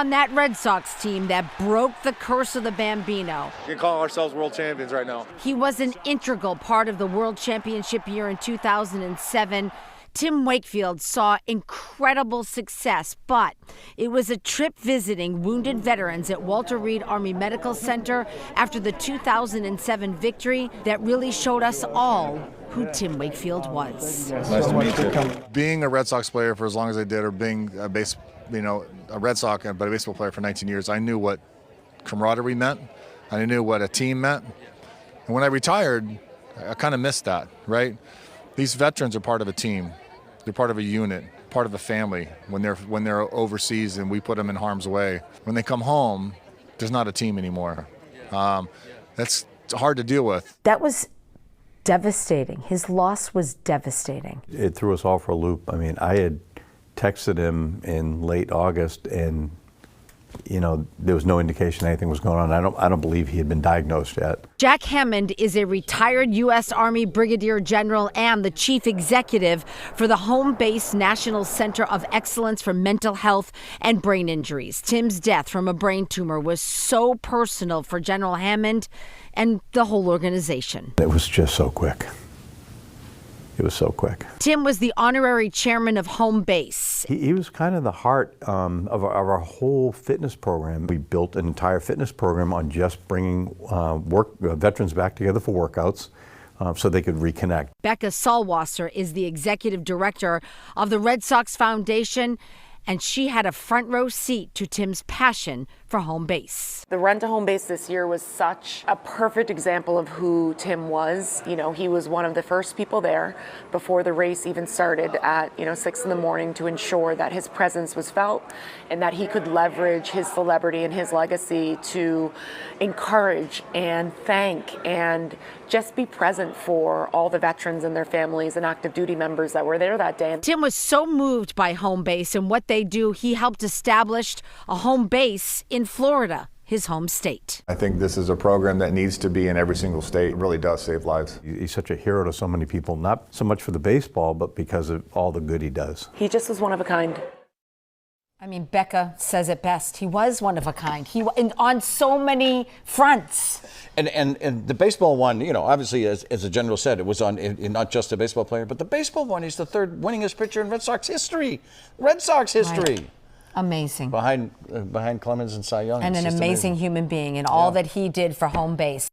On that Red Sox team that broke the curse of the Bambino. We can call ourselves world champions right now. He was an integral part of the World Championship year in 2007. Tim Wakefield saw incredible success, but it was a trip visiting wounded veterans at Walter Reed Army Medical Center after the 2007 victory that really showed us all who Tim Wakefield was. Nice to meet you. Being a Red Sox player for as long as I did, or being a Red Sox but a baseball player for 19 years, I knew what camaraderie meant. I knew what a team meant. And when I retired, I kind of missed that, right? These veterans are part of a team. They're part of a unit, part of a family. When they're overseas and we put them in harm's way, when they come home, there's not a team anymore. That's hard to deal with. That was devastating. His loss was devastating. It threw us all for a loop. I mean, I had texted him in late August, and there was no indication anything was going on. I don't believe he had been diagnosed yet. Jack Hammond is a retired U.S. Army Brigadier General and the Chief Executive for the Home Base National Center of Excellence for Mental Health and Brain Injuries. Tim's death from a brain tumor was so personal for General Hammond and the whole organization. It was just so quick. It was so quick. Tim was the honorary chairman of Home Base. He was kind of the heart of our whole fitness program. We built an entire fitness program on just bringing veterans back together for workouts so they could reconnect. Becca Salwasser is the executive director of the Red Sox Foundation, and she had a front row seat to Tim's passion for Home Base. The run to Home Base this year was such a perfect example of who Tim was. He was one of the first people there before the race even started at 6 in the morning to ensure that his presence was felt and that he could leverage his celebrity and his legacy to encourage and thank and just be present for all the veterans and their families and active duty members that were there that day. Tim was so moved by Home Base and what they do, he helped establish a home base in Florida, his home state. I think this is a program that needs to be in every single state. It really does save lives. He's such a hero to so many people, not so much for the baseball, but because of all the good he does. He just was one of a kind. I mean, Becca says it best. He was one of a kind. On so many fronts. And the baseball one, obviously, as the general said, it was on not just a baseball player, but the baseball one. He's the third winningest pitcher in Red Sox history. Red Sox history. Right. Amazing. Behind Clemens and Cy Young. And an amazing human being and all that he did for Home Base.